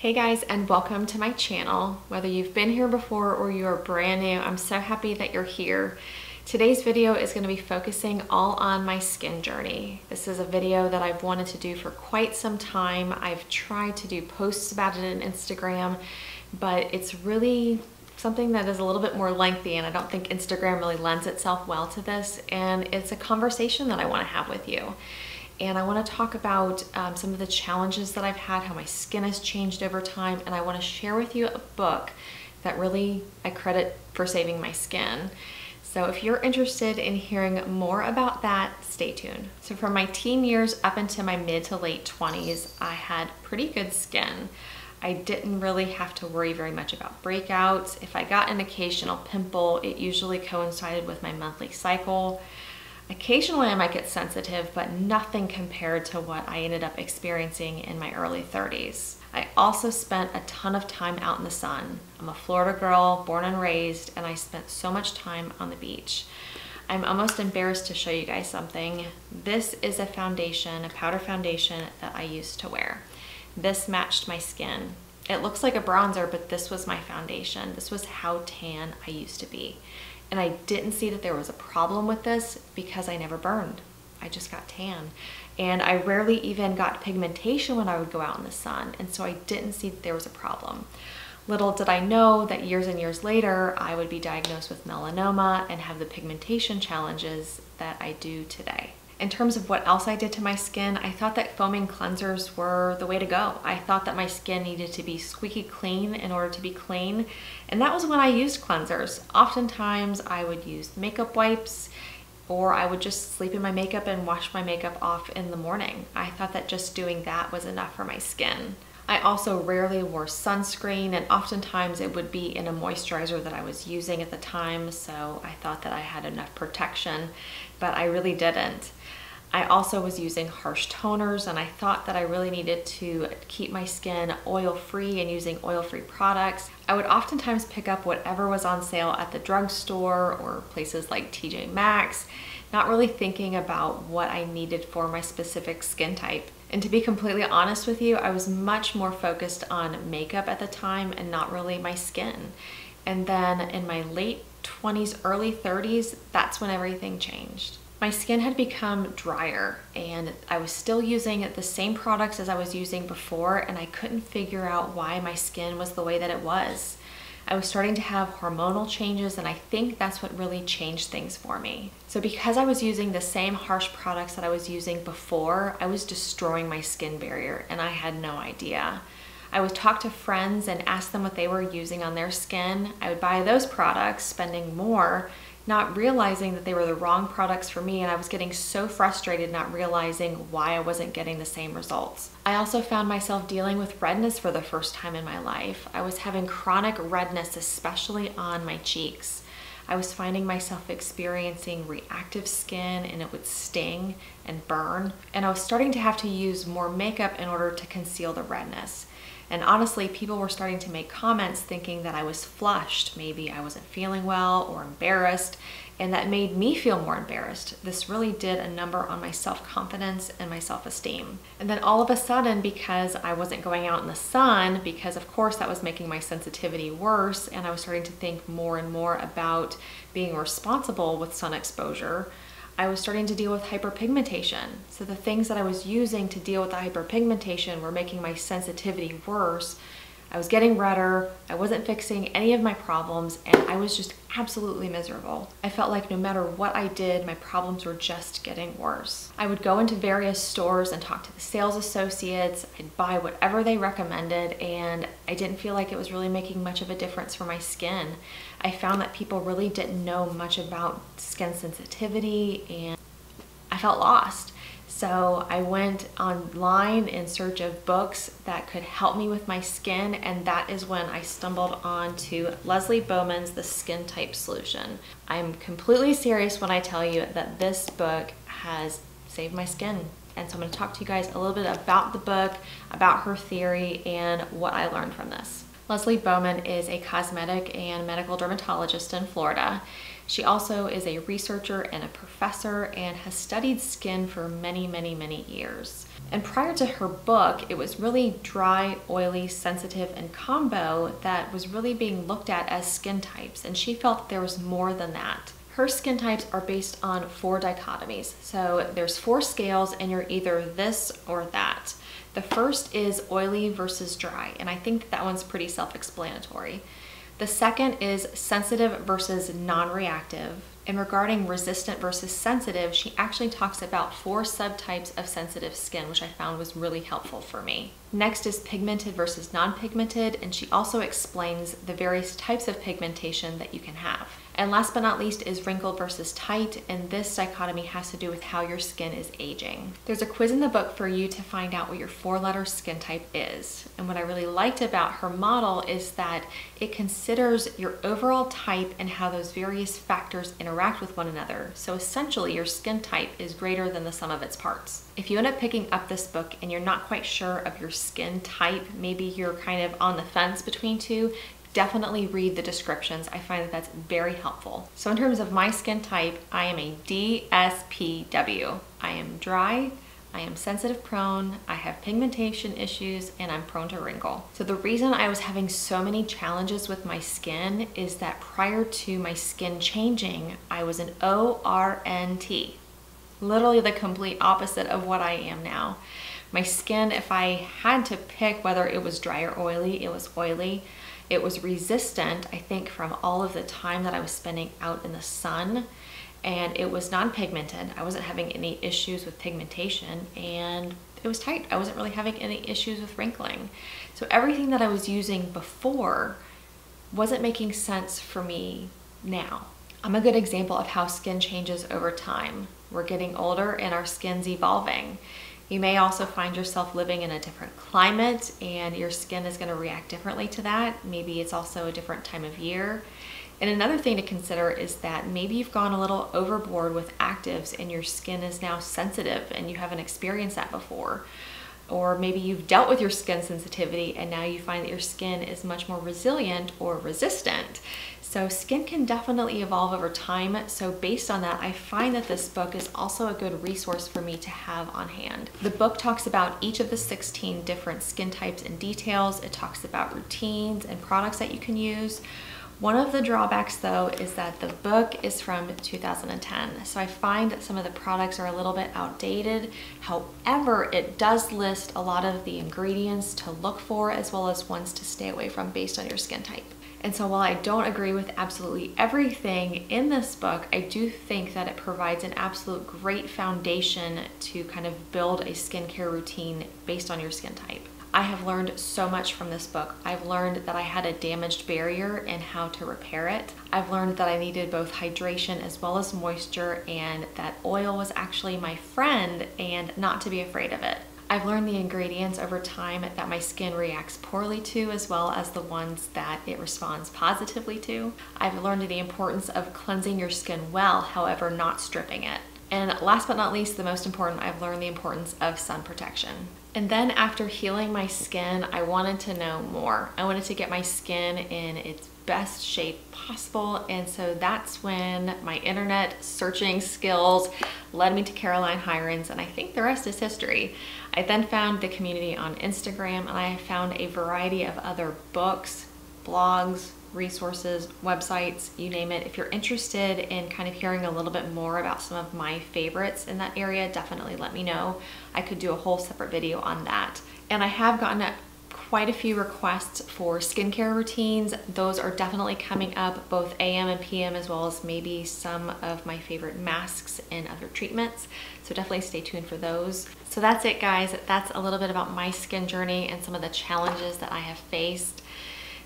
Hey guys, and welcome to my channel. Whether you've been here before or you are brand new, I'm so happy that you're here. Today's video is going to be focusing all on my skin journey. This is a video that I've wanted to do for quite some time. I've tried to do posts about it on Instagram, but it's really something that is a little bit more lengthy, and I don't think Instagram really lends itself well to this, and it's a conversation that I want to have with you. And I want to talk about some of the challenges that I've had, how my skin has changed over time, and I want to share with you a book that really I credit for saving my skin. So if you're interested in hearing more about that, stay tuned. So from my teen years up into my mid to late 20s, I had pretty good skin. I didn't really have to worry very much about breakouts. If I got an occasional pimple, it usually coincided with my monthly cycle. Occasionally I might get sensitive, but nothing compared to what I ended up experiencing in my early 30s. I also spent a ton of time out in the sun. I'm a Florida girl, born and raised, and I spent so much time on the beach. I'm almost embarrassed to show you guys something. This is a foundation, a powder foundation that I used to wear. This matched my skin. It looks like a bronzer, but this was my foundation. This was how tan I used to be. And I didn't see that there was a problem with this because I never burned. I just got tan. And I rarely even got pigmentation when I would go out in the sun. And so I didn't see that there was a problem. Little did I know that years and years later, I would be diagnosed with melanoma and have the pigmentation challenges that I do today. In terms of what else I did to my skin, I thought that foaming cleansers were the way to go. I thought that my skin needed to be squeaky clean in order to be clean. And that was when I used cleansers. Oftentimes I would use makeup wipes, or I would just sleep in my makeup and wash my makeup off in the morning. I thought that just doing that was enough for my skin. I also rarely wore sunscreen, and oftentimes it would be in a moisturizer that I was using at the time, so I thought that I had enough protection, but I really didn't. I also was using harsh toners, and I thought that I really needed to keep my skin oil-free and using oil-free products. I would oftentimes pick up whatever was on sale at the drugstore or places like TJ Maxx, not really thinking about what I needed for my specific skin type. And to be completely honest with you, I was much more focused on makeup at the time and not really my skin. And then in my late 20s, early 30s, that's when everything changed. My skin had become drier, and I was still using the same products as I was using before, and I couldn't figure out why my skin was the way that it was. I was starting to have hormonal changes, and I think that's what really changed things for me. So because I was using the same harsh products that I was using before, I was destroying my skin barrier, and I had no idea. I would talk to friends and ask them what they were using on their skin. I would buy those products, spending more, not realizing that they were the wrong products for me, and I was getting so frustrated not realizing why I wasn't getting the same results. I also found myself dealing with redness for the first time in my life. I was having chronic redness, especially on my cheeks. I was finding myself experiencing reactive skin, and it would sting and burn, and I was starting to have to use more makeup in order to conceal the redness. And honestly, people were starting to make comments thinking that I was flushed. Maybe I wasn't feeling well or embarrassed, and that made me feel more embarrassed. This really did a number on my self-confidence and my self-esteem. And then all of a sudden, because I wasn't going out in the sun, because of course that was making my sensitivity worse, and I was starting to think more and more about being responsible with sun exposure, I was starting to deal with hyperpigmentation. So the things that I was using to deal with the hyperpigmentation were making my sensitivity worse. I was getting redder, I wasn't fixing any of my problems, and I was just absolutely miserable. I felt like no matter what I did, my problems were just getting worse. I would go into various stores and talk to the sales associates. I'd buy whatever they recommended, and I didn't feel like it was really making much of a difference for my skin. I found that people really didn't know much about skin sensitivity, and I felt lost. So I went online in search of books that could help me with my skin, and that is when I stumbled onto Leslie Bowman's The Skin Type Solution. I'm completely serious when I tell you that this book has saved my skin. And so I'm going to talk to you guys a little bit about the book, about her theory, and what I learned from this. Leslie Bowman is a cosmetic and medical dermatologist in Florida. She also is a researcher and a professor and has studied skin for many, many, many years. And prior to her book, it was really dry, oily, sensitive, and combo that was really being looked at as skin types, and she felt there was more than that. Her skin types are based on 4 dichotomies. So there's 4 scales and you're either this or that. The first is oily versus dry, and I think that one's pretty self-explanatory. The second is sensitive versus non-reactive. And regarding resistant versus sensitive, she actually talks about 4 subtypes of sensitive skin, which I found was really helpful for me. Next is pigmented versus non-pigmented, and she also explains the various types of pigmentation that you can have. And last but not least is wrinkled versus tight, and this dichotomy has to do with how your skin is aging. There's a quiz in the book for you to find out what your 4-letter skin type is. And what I really liked about her model is that it considers your overall type and how those various factors interact with one another. So essentially your skin type is greater than the sum of its parts. If you end up picking up this book and you're not quite sure of your skin type, maybe you're kind of on the fence between 2, definitely read the descriptions. I find that that's very helpful. So in terms of my skin type, I am a DSPW. I am dry, I am sensitive prone, I have pigmentation issues, and I'm prone to wrinkle. So the reason I was having so many challenges with my skin is that prior to my skin changing, I was an ORNT. Literally the complete opposite of what I am now. My skin, if I had to pick whether it was dry or oily, it was oily. It was resistant, I think, from all of the time that I was spending out in the sun, and it was non-pigmented. I wasn't having any issues with pigmentation, and it was tight. I wasn't really having any issues with wrinkling. So everything that I was using before wasn't making sense for me now. I'm a good example of how skin changes over time. We're getting older and our skin's evolving. You may also find yourself living in a different climate and your skin is going to react differently to that. Maybe it's also a different time of year. And another thing to consider is that maybe you've gone a little overboard with actives and your skin is now sensitive and you haven't experienced that before. Or maybe you've dealt with your skin sensitivity and now you find that your skin is much more resilient or resistant. So skin can definitely evolve over time. So based on that, I find that this book is also a good resource for me to have on hand. The book talks about each of the 16 different skin types in details. It talks about routines and products that you can use. One of the drawbacks though is that the book is from 2010. So I find that some of the products are a little bit outdated. However, it does list a lot of the ingredients to look for as well as ones to stay away from based on your skin type. And so while I don't agree with absolutely everything in this book, I do think that it provides an absolute great foundation to kind of build a skincare routine based on your skin type. I have learned so much from this book. I've learned that I had a damaged barrier and how to repair it. I've learned that I needed both hydration as well as moisture, and that oil was actually my friend and not to be afraid of it. I've learned the ingredients over time that my skin reacts poorly to, as well as the ones that it responds positively to. I've learned the importance of cleansing your skin well, however, not stripping it. And last but not least, the most important, I've learned the importance of sun protection. And then after healing my skin, I wanted to know more. I wanted to get my skin in its best shape possible, and so that's when my internet searching skills led me to Caroline Hirons, and I think the rest is history. I then found the community on Instagram, and I found a variety of other books, blogs, resources, websites, you name it. If you're interested in kind of hearing a little bit more about some of my favorites in that area, definitely let me know. I could do a whole separate video on that. And I have gotten quite a few requests for skincare routines. Those are definitely coming up, both AM and PM, as well as maybe some of my favorite masks and other treatments. So definitely stay tuned for those. So that's it, guys. That's a little bit about my skin journey and some of the challenges that I have faced.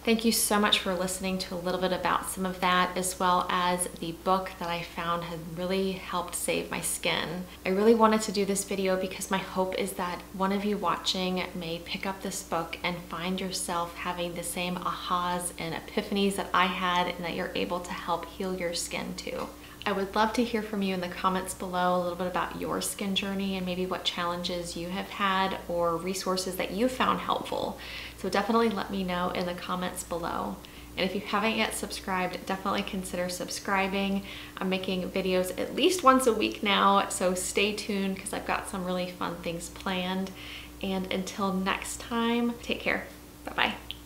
Thank you so much for listening to a little bit about some of that, as well as the book that I found has really helped save my skin. I really wanted to do this video because my hope is that one of you watching may pick up this book and find yourself having the same ahas and epiphanies that I had, and that you're able to help heal your skin too. I would love to hear from you in the comments below a little bit about your skin journey and maybe what challenges you have had or resources that you found helpful. So definitely let me know in the comments below. And if you haven't yet subscribed, definitely consider subscribing. I'm making videos at least once a week now, so stay tuned because I've got some really fun things planned. And until next time, take care. Bye-bye.